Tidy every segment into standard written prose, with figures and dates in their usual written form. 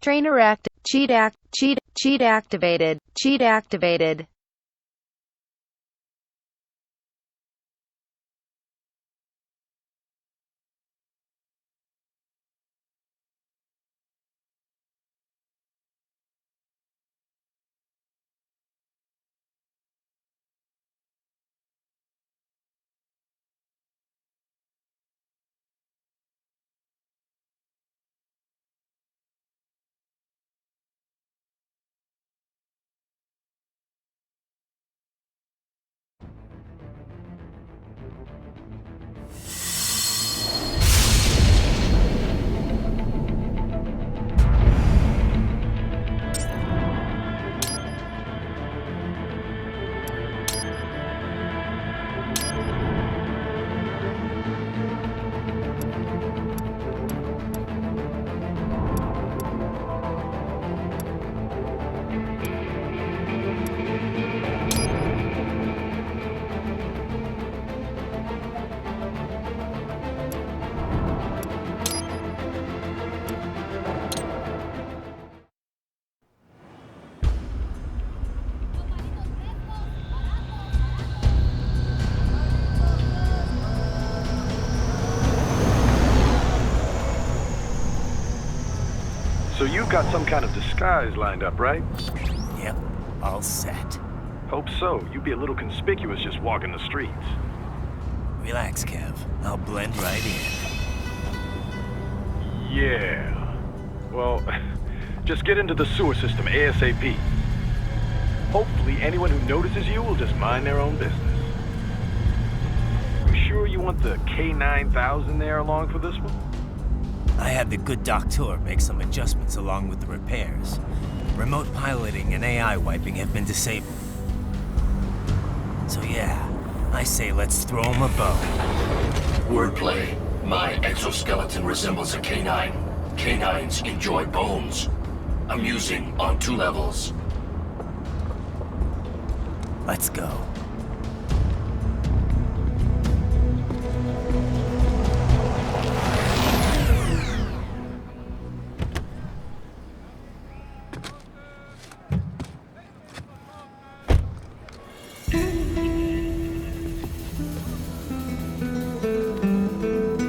Trainer cheat activated. Cheat activated. So you've got some kind of disguise lined up, right? Yep, all set. Hope so. You'd be a little conspicuous just walking the streets. Relax, Kev. I'll blend right in. Yeah. Well, just get into the sewer system ASAP. Hopefully anyone who notices you will just mind their own business. You sure you want the K9000 there along for this one? I had the good doctor make some adjustments along with the repairs. Remote piloting and AI wiping have been disabled. So yeah, I say let's throw him a bone. Wordplay. My exoskeleton resembles a canine. Canines enjoy bones. Amusing on 2 levels. Let's go.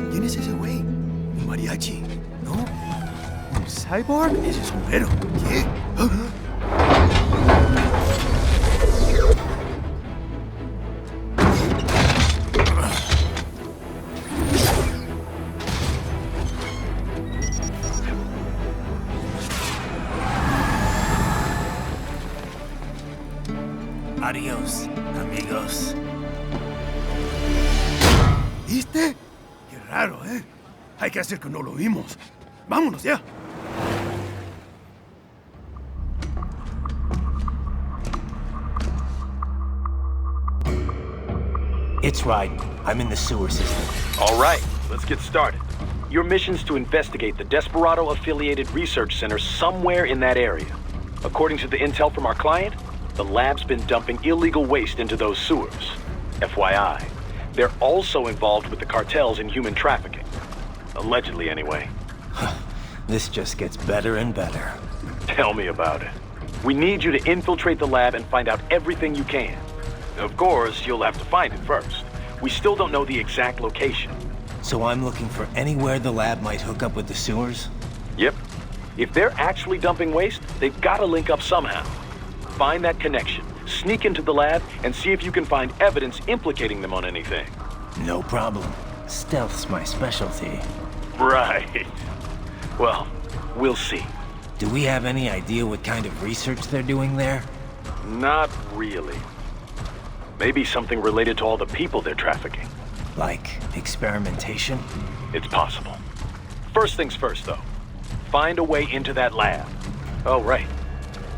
¿Quién es ese güey? ¿Un mariachi? ¿No? ¿Un cyborg? Ese sombrero. ¿Qué? Adiós, amigos. ¿Viste? Qué raro, ¿eh? Hay que hacer que no lo vimos. Vámonos ya. It's right. I'm in the sewer system. All right, let's get started. Your mission's to investigate the Desperado-affiliated research center somewhere in that area. According to the intel from our client, the lab's been dumping illegal waste into those sewers. FYI, they're also involved with the cartels in human trafficking. Allegedly, anyway. This just gets better and better. Tell me about it. We need you to infiltrate the lab and find out everything you can. Of course, you'll have to find it first. We still don't know the exact location. So I'm looking for anywhere the lab might hook up with the sewers? Yep. If they're actually dumping waste, they've got to link up somehow. Find that connection, sneak into the lab, and see if you can find evidence implicating them on anything. No problem. Stealth's my specialty. Right. Well, we'll see. Do we have any idea what kind of research they're doing there? Not really. Maybe something related to all the people they're trafficking. Like experimentation? It's possible. First things first, though. Find a way into that lab. Oh, right.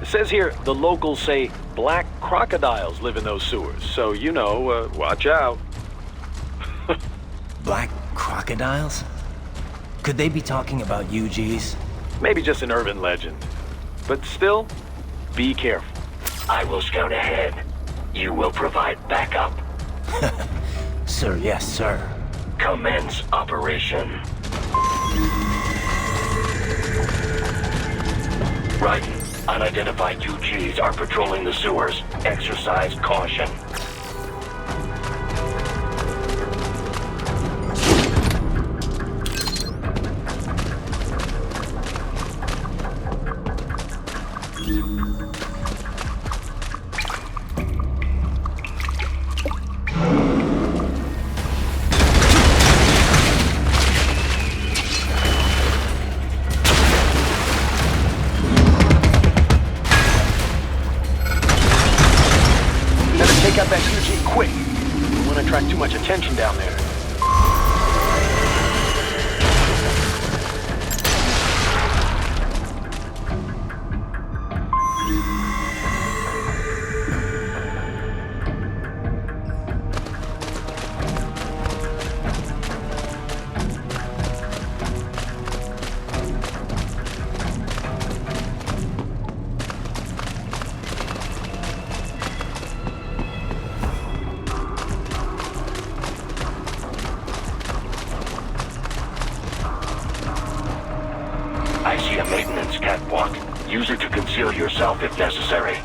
It says here the locals say black crocodiles live in those sewers, so you know, watch out. Black crocodiles? Could they be talking about UGs? Maybe just an urban legend. But still, be careful. I will scout ahead. You will provide backup. Sir, yes, sir. Commence operation. Right. Unidentified UGs are patrolling the sewers. Exercise caution. Take out that UG quick. Don't want to attract too much attention down there. I see a maintenance catwalk. Use it to conceal yourself if necessary.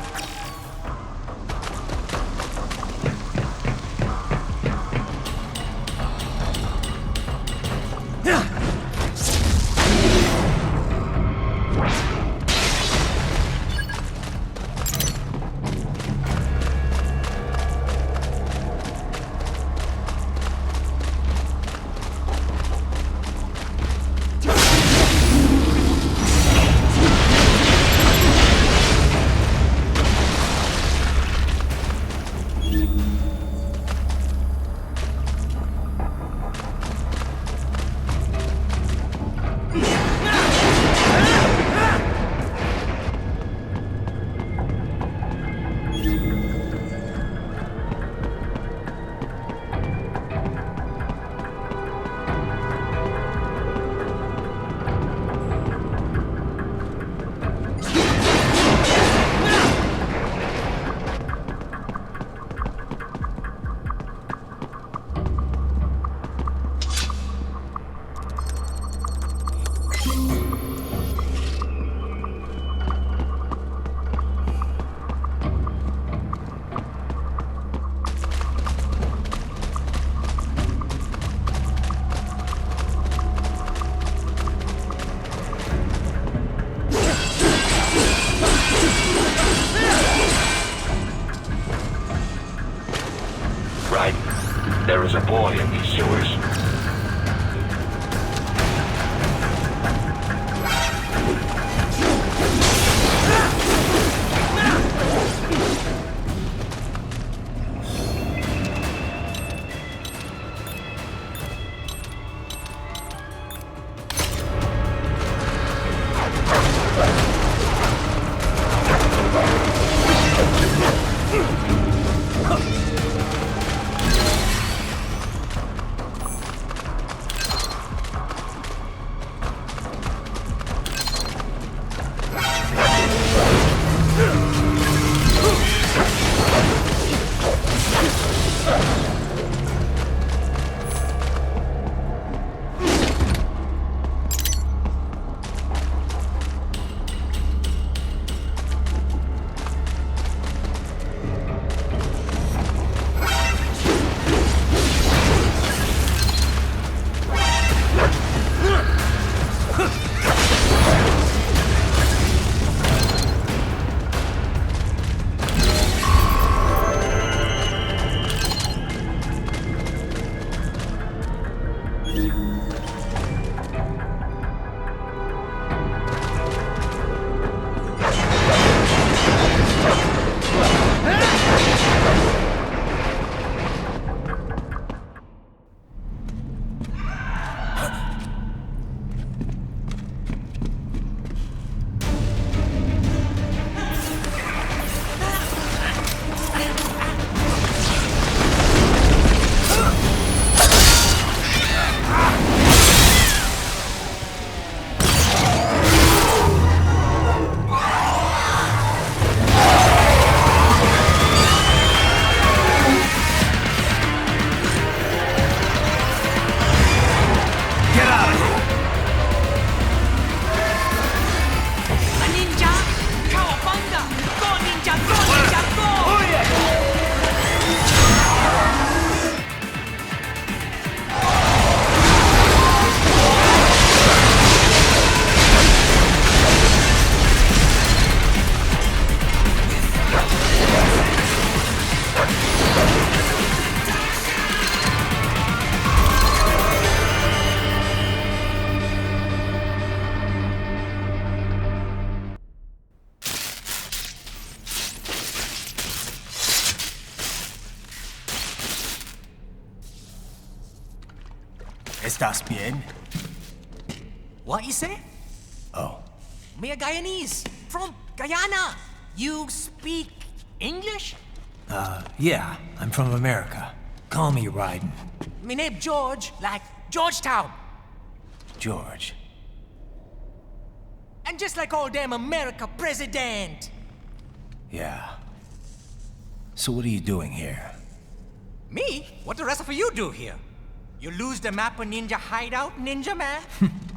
Right. There is a boy in these sewers. ¿Estás bien? What you say? Oh. Me a Guyanese from Guyana. You speak English? Yeah, I'm from America. Call me Ryden. Me name George, like Georgetown. George. And just like all damn America president. Yeah. So what are you doing here? Me? What the rest of you do here? You lose the map of Ninja hideout, Ninja man?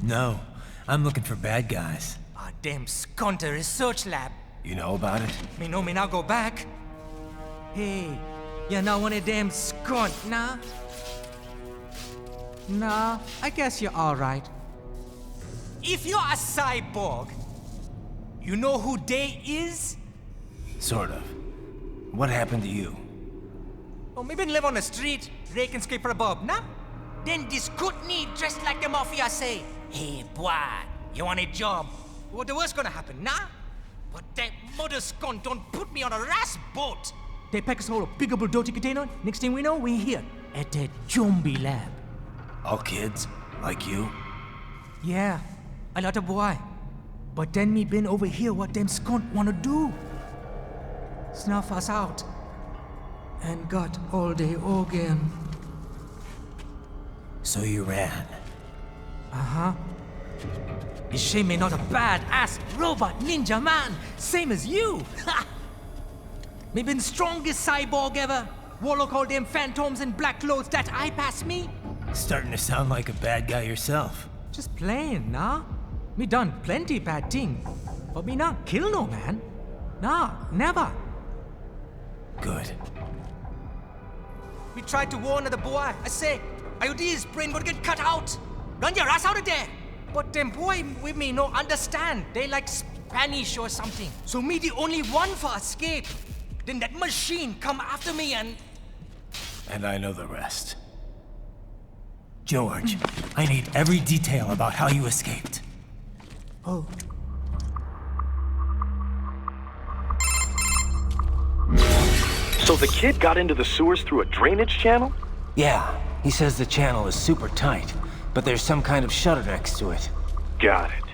No, I'm looking for bad guys. Ah, damn skunter research lab. You know about it? Me know me now go back. Hey, you're not one of them skunt, nah? Nah, I guess you're alright. If you're a cyborg, you know who they is? Sort of. What happened to you? Oh, me been live on the street, rake and scrape for a bob, nah? Then this Kootenai dressed like the mafia say, hey boy, you want a job? What the worst gonna happen, nah? But that mother scunt don't put me on a ras boat. They pack us all a big old dirty container. Next thing we know, we're here at that zombie lab. All kids? Like you? Yeah, a lot of boy. But then me been over here what them skunt wanna do. Snuff us out. And got all the organ. So you ran. Uh-huh. Is she me not a bad-ass robot ninja man, same as you? Ha! Me been strongest cyborg ever. Warlock all them phantoms in black clothes that eye pass me. Starting to sound like a bad guy yourself. Just playing, nah? Me done plenty bad thing. But me not kill no man. Nah, never. Good. We tried to warn the boy. I say, IOD's brain would get cut out. Run your ass out of there. But them boy with me no understand. They like Spanish or something. So me the only one for escape. Then that machine come after me and... And I know the rest. George, I need every detail about how you escaped. Oh. So the kid got into the sewers through a drainage channel? Yeah, he says the channel is super tight, but there's some kind of shutter next to it. Got it.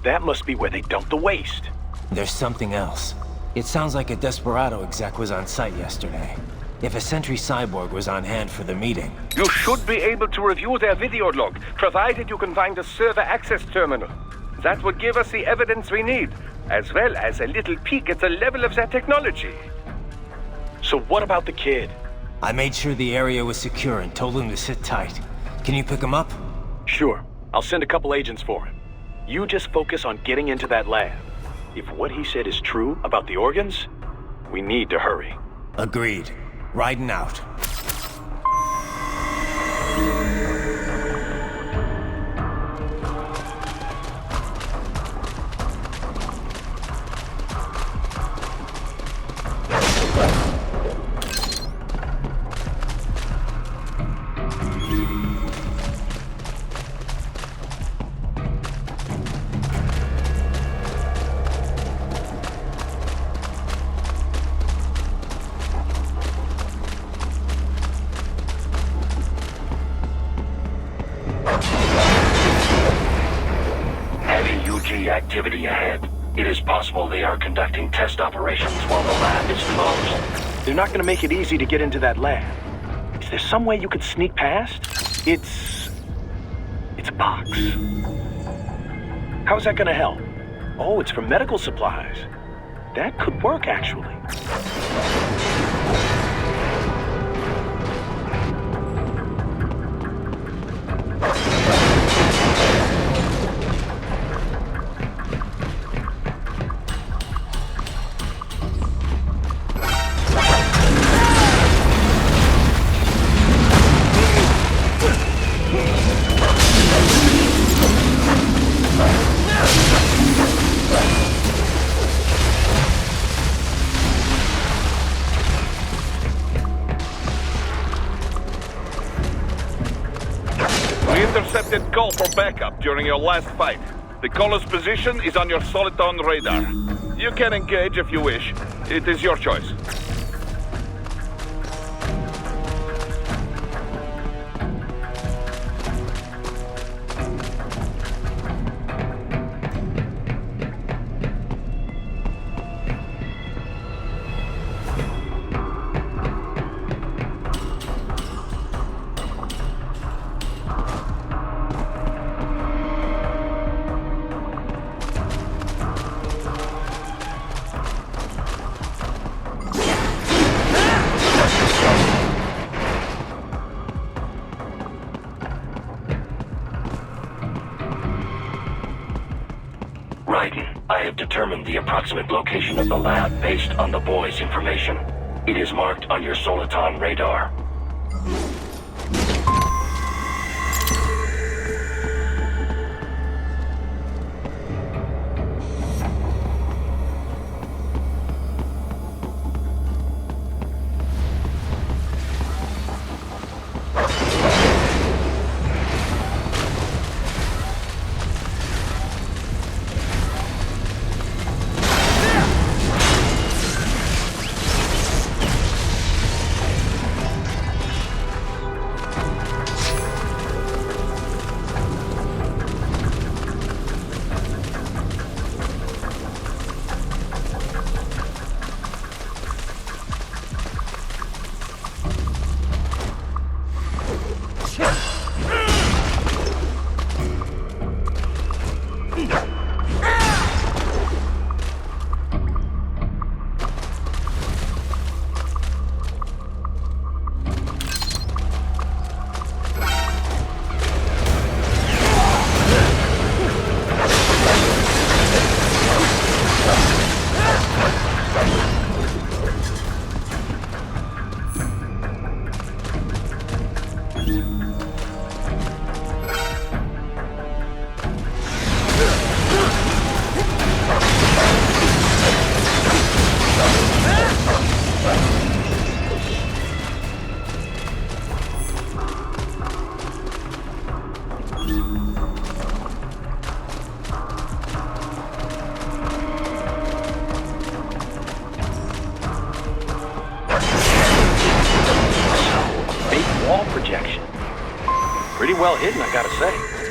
That must be where they dump the waste. There's something else. It sounds like a Desperado exec was on site yesterday. If a Sentry cyborg was on hand for the meeting. You should be able to review their video log, provided you can find a server access terminal. That would give us the evidence we need, as well as a little peek at the level of their technology. So what about the kid? I made sure the area was secure and told him to sit tight. Can you pick him up? Sure. I'll send a couple agents for him. You just focus on getting into that lab. If what he said is true about the organs, we need to hurry. Agreed. Riding out. Activity ahead. It is possible they are conducting test operations while the lab is closed. They're not going to make it easy to get into that lab. Is there some way you could sneak past? It's a box. How's that going to help? Oh, it's for medical supplies. That could work, actually. Intercepted call for backup during your last fight. The caller's position is on your Soliton radar. You can engage if you wish. It is your choice. determined the approximate location of the lab based on the boy's information. It is marked on your Soliton radar. Pretty well hidden, I gotta say.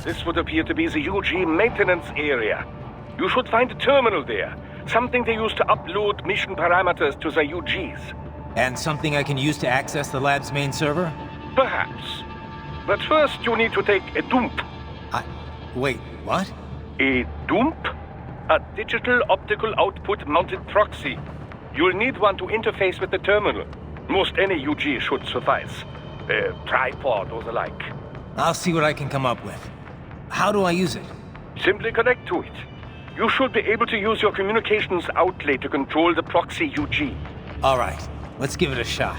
This would appear to be the UG maintenance area. You should find a terminal there. Something they use to upload mission parameters to the UGs. And something I can use to access the lab's main server? Perhaps. But first you need to take a dump. Wait, what? A dump? A digital optical output mounted proxy. You'll need one to interface with the terminal. Most any UG should suffice. A tripod or the like. I'll see what I can come up with. How do I use it? Simply connect to it. You should be able to use your communications outlet to control the proxy UG. All right, let's give it a shot.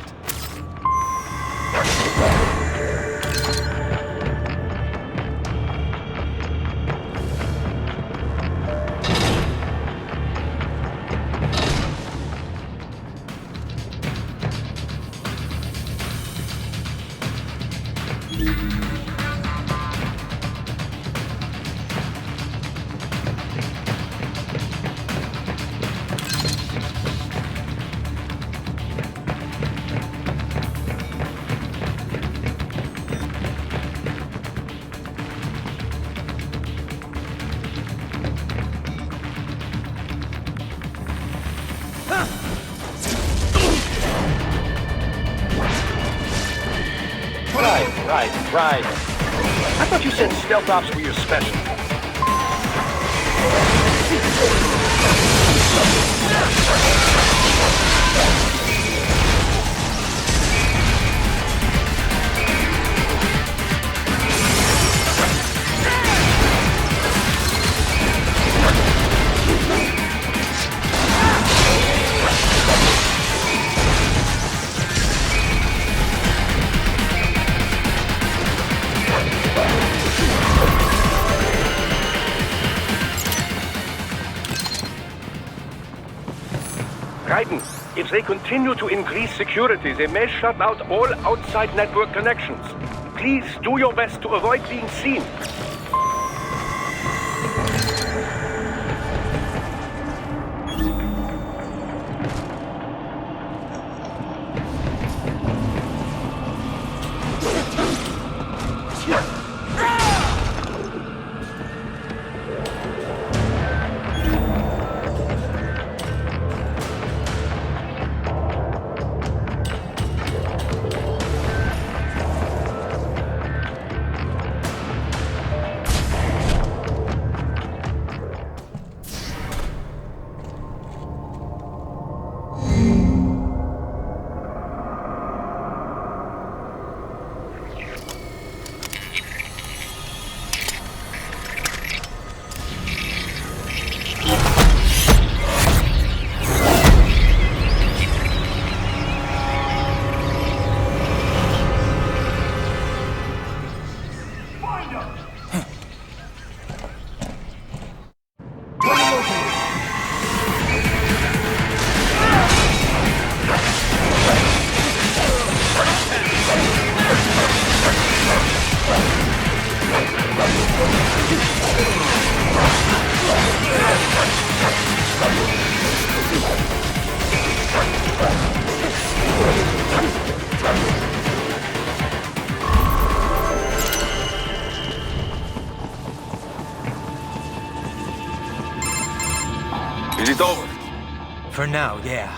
Right. I thought you said stealth ops were your specialty. Raiden, if they continue to increase security, they may shut out all outside network connections. Please do your best to avoid being seen. Is it over? For now, yeah.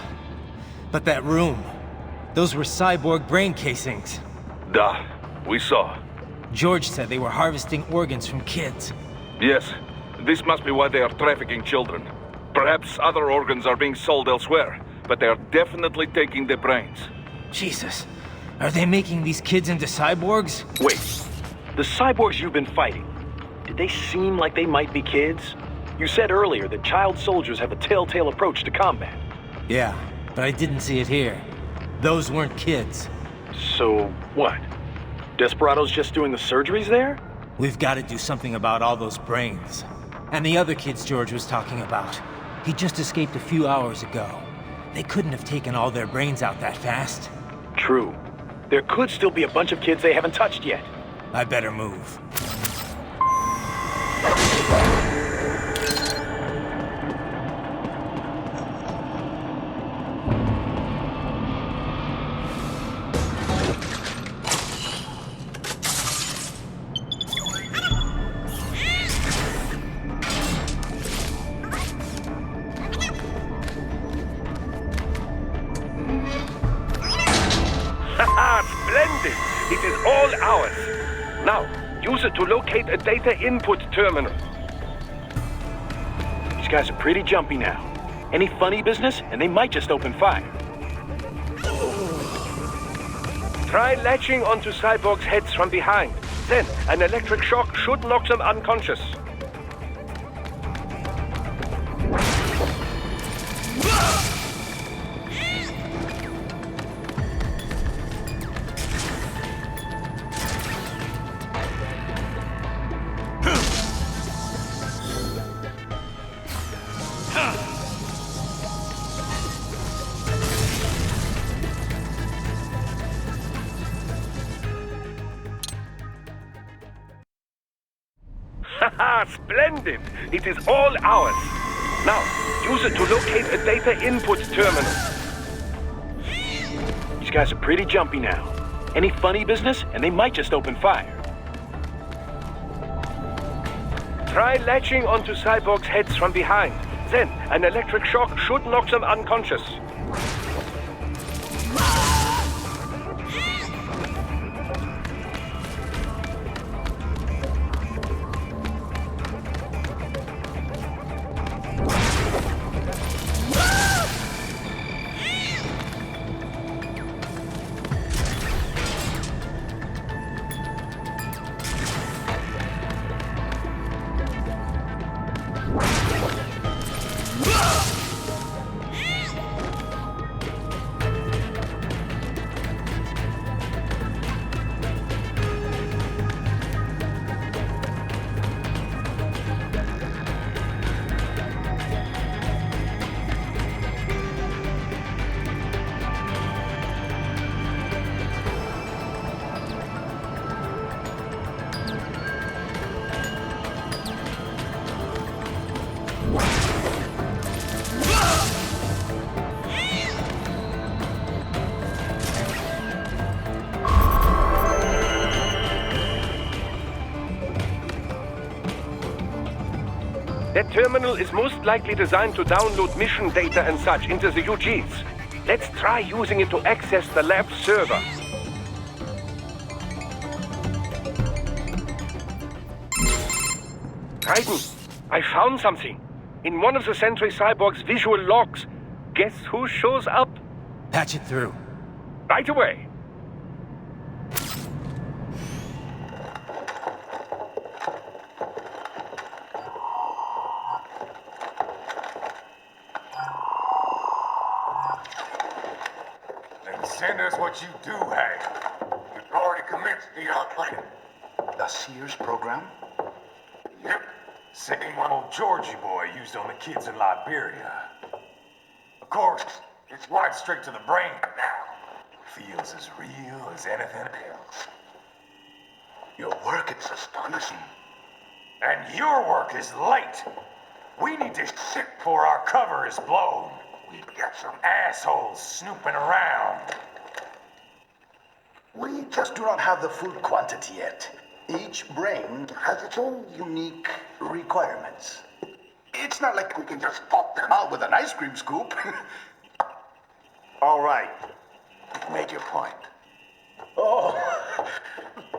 But that room, those were cyborg brain casings. Duh, we saw. George said they were harvesting organs from kids. Yes, this must be why they are trafficking children. Perhaps other organs are being sold elsewhere, but they are definitely taking the brains. Jesus, are they making these kids into cyborgs? Wait, the cyborgs you've been fighting, did they seem like they might be kids? You said earlier that child soldiers have a telltale approach to combat. Yeah, but I didn't see it here. Those weren't kids. So, what? Desperado's just doing the surgeries there? We've got to do something about all those brains. And the other kids George was talking about. He just escaped a few hours ago. They couldn't have taken all their brains out that fast. True. There could still be a bunch of kids they haven't touched yet. I better move. Splendid! It is all ours. Now, use it to locate a data input terminal. These guys are pretty jumpy now. Any funny business, and they might just open fire. Try latching onto cyborgs' heads from behind. Then, an electric shock should knock them unconscious. Haha, splendid! It is all ours. Now, use it to locate a data input terminal. These guys are pretty jumpy now. Any funny business, and they might just open fire. Try latching onto cyborgs' heads from behind. Then, an electric shock should knock them unconscious. That terminal is most likely designed to download mission data and such into the UGs. Let's try using it to access the lab server. Raiden, I found something. In one of the Sentry Cyborg's visual logs. Guess who shows up? Patch it through. Right away. Then send us what you do have. You've already commenced the outplan. The Sears program? Yep. Same one old Georgie boy used on the kids in Liberia. Of course, it's right straight to the brain now. Feels as real as anything else. Your work is astonishing. And your work is late. We need to shit before our cover is blown. We've got some assholes snooping around. We just do not have the full quantity yet. Each brain has its own unique requirements. It's not like we can just pop them out with an ice cream scoop. All right. You've made your point. Oh,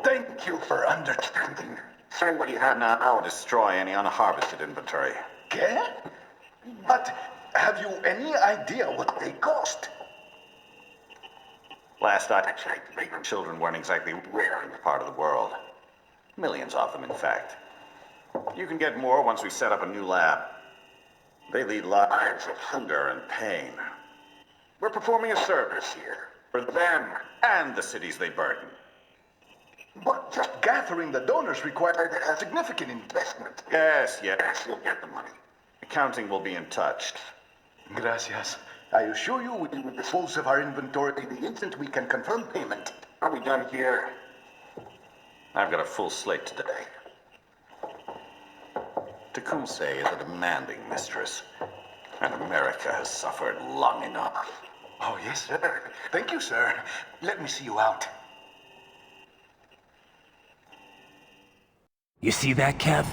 thank you for understanding. Send what you have now. I'll destroy any unharvested inventory. Okay? But have you any idea what they cost? Last I checked, children weren't exactly rare in this part of the world. Millions of them, in fact. You can get more once we set up a new lab. They lead lives of hunger and pain. We're performing a service here for them and the cities they burden. But just gathering the donors required a significant investment. Yes, you'll get the money. Accounting will be in touch. Gracias. I assure you we will dispose of our inventory the instant we can confirm payment. Are we done here? I've got a full slate today. Tecumseh is a demanding mistress, and America has suffered long enough. Oh, yes, sir. Thank you, sir. Let me see you out. You see that, Kev?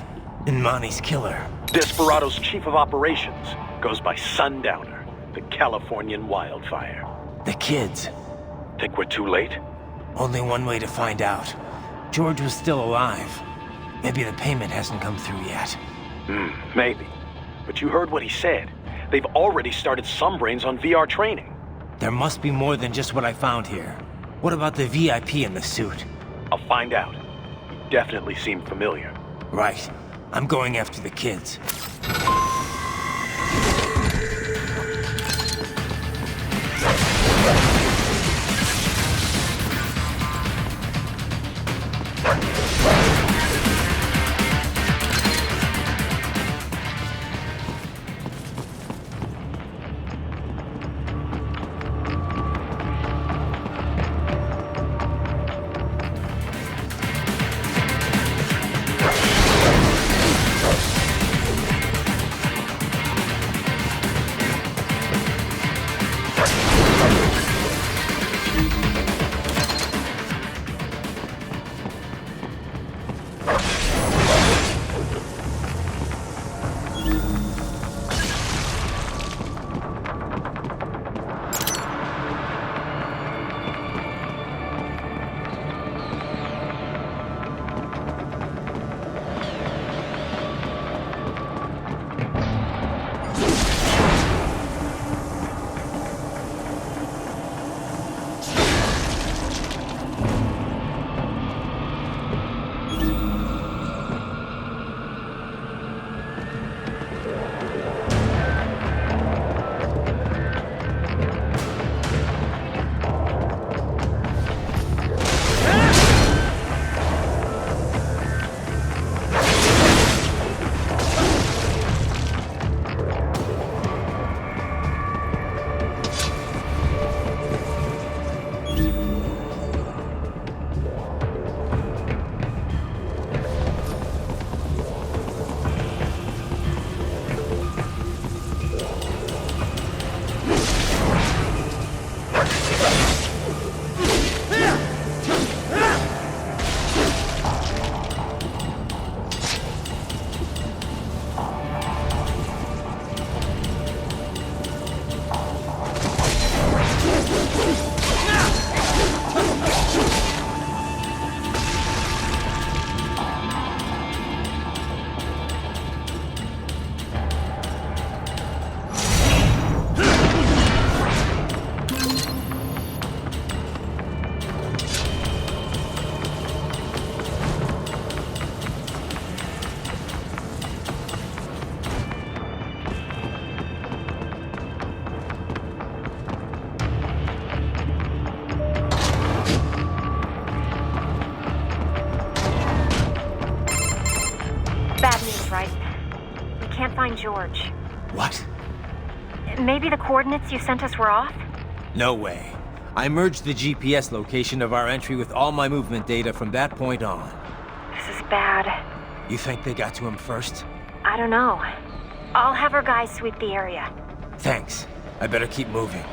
Imani's killer. Desperado's chief of operations goes by Sundowner, the Californian wildfire. The kids. Think we're too late? Only one way to find out. George was still alive. Maybe the payment hasn't come through yet. Maybe. But you heard what he said. They've already started some brains on VR training. There must be more than just what I found here. What about the VIP in the suit? I'll find out. He definitely seemed familiar. Right. I'm going after the kids. can't find George. What? Maybe the coordinates you sent us were off? No way. I merged the GPS location of our entry with all my movement data from that point on. This is bad. You think they got to him first? I don't know. I'll have our guys sweep the area. Thanks. I better keep moving.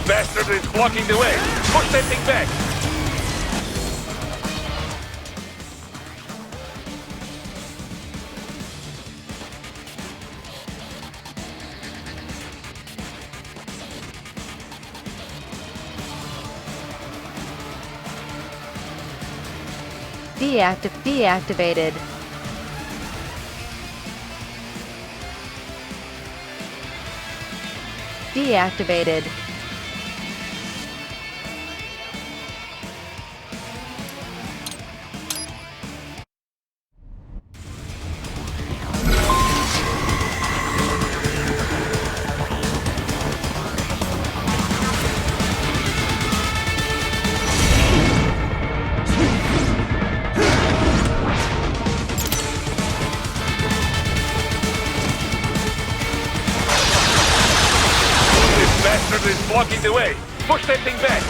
Bastard is blocking the way. Push that thing back. Deactivated. Deactivated. Is blocking the way. Push that thing back.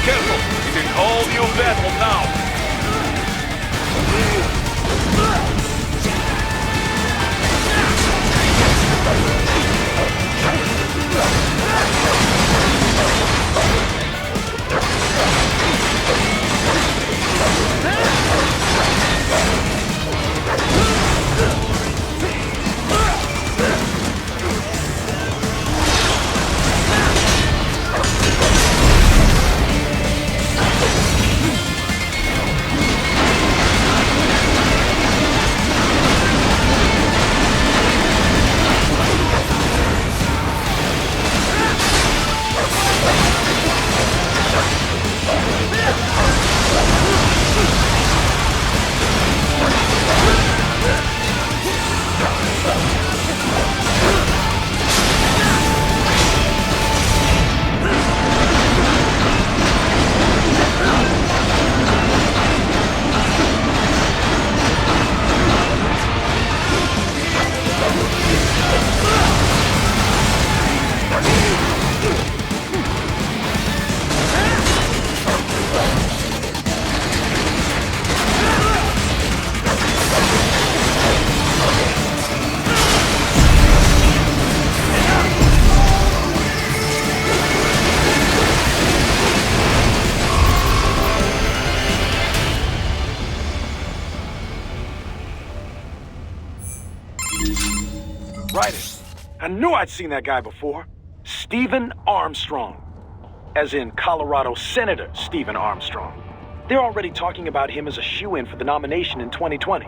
Careful! It is all new battle now! Right. I knew I'd seen that guy before. Stephen Armstrong. As in Colorado Senator Stephen Armstrong. They're already talking about him as a shoo-in for the nomination in 2020.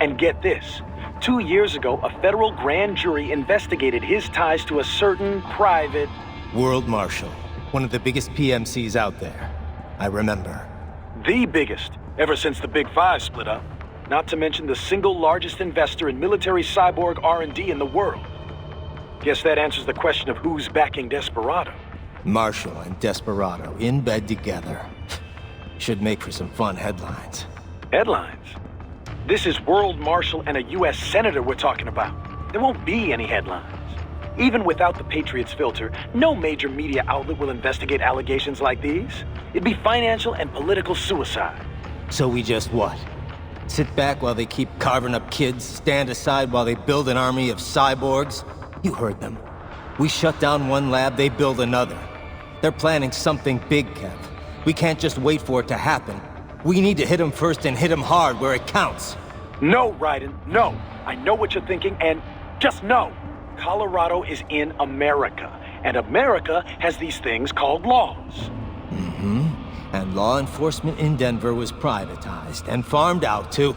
And get this, 2 years ago, a federal grand jury investigated his ties to a certain private... World Marshal. One of the biggest PMCs out there. I remember. The biggest, ever since the Big Five split up. Not to mention the single largest investor in military cyborg R&D in the world. Guess that answers the question of who's backing Desperado. Marshall and Desperado in bed together. Should make for some fun headlines. Headlines? This is World Marshal and a U.S. Senator we're talking about. There won't be any headlines. Even without the Patriots filter, no major media outlet will investigate allegations like these. It'd be financial and political suicide. So we just what? Sit back while they keep carving up kids, stand aside while they build an army of cyborgs? You heard them. We shut down one lab, they build another. They're planning something big, Kev. We can't just wait for it to happen. We need to hit them first and hit them hard where it counts. No, Raiden, no. I know what you're thinking, and just know. Colorado is in America, and America has these things called laws. Mm-hmm. And law enforcement in Denver was privatized and farmed out to...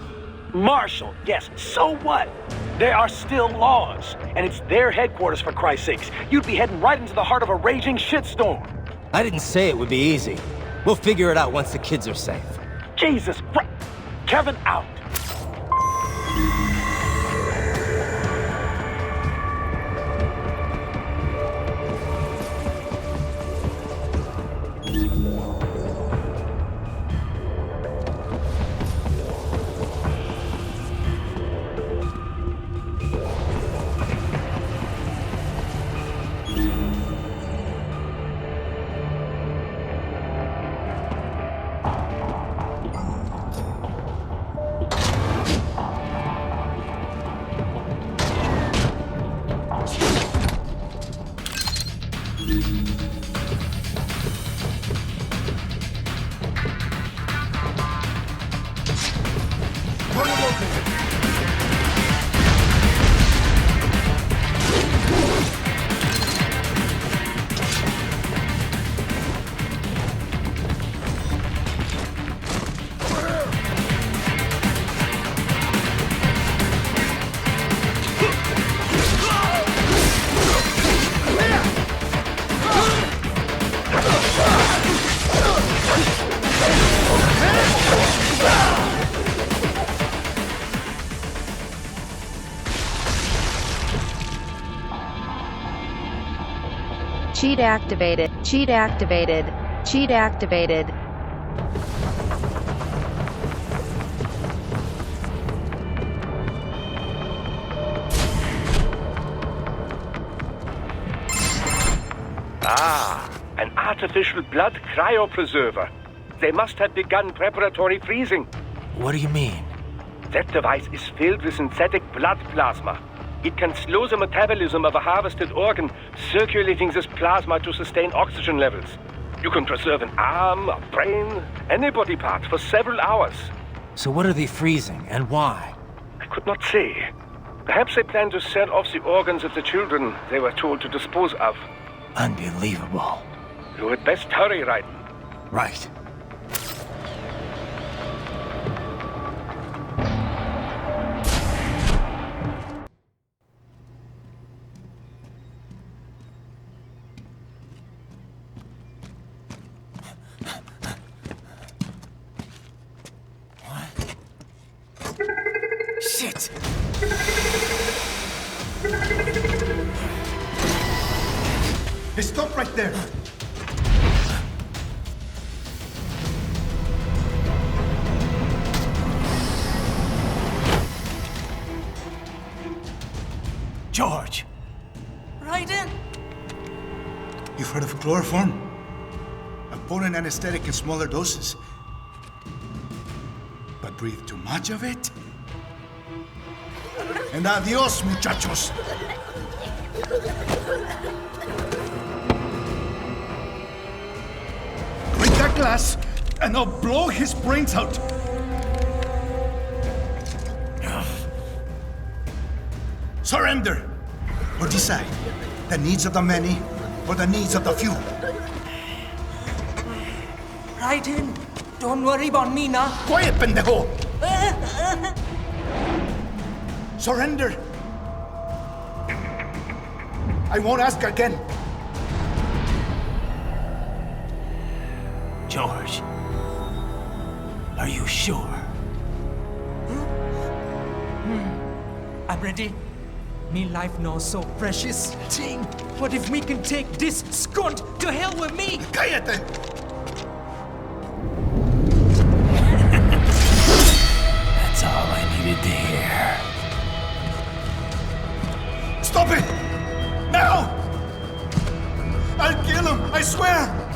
Marshall, yes, so what? There are still laws, and it's their headquarters, for Christ's sakes. You'd be heading right into the heart of a raging shitstorm. I didn't say it would be easy. We'll figure it out once the kids are safe. Jesus Christ. Kevin out. Cheat activated. Cheat activated. Cheat activated. Ah, an artificial blood cryopreserver. They must have begun preparatory freezing. What do you mean? That device is filled with synthetic blood plasma. It can slow the metabolism of a harvested organ, circulating this plasma to sustain oxygen levels. You can preserve an arm, a brain, any body part for several hours. So what are they freezing, and why? I could not say. Perhaps they plan to sell off the organs of the children they were told to dispose of. Unbelievable. You had best hurry, Raiden. Right. Shit! Hey, stop right there! George! Raiden! You've heard of chloroform? A potent anesthetic in smaller doses. But breathe too much of it? And adios, muchachos! Break that glass, and I'll blow his brains out! Surrender! Or decide, the needs of the many, or the needs of the few. Raiden, don't worry about me now. Quiet, pendejo! Surrender. I won't ask again. George, are you sure? I'm ready. Me life now so precious thing. What if we can take this skunt to hell with me? Cállate. That's all I needed to hear. Stop it! Now! I'll kill him, I swear!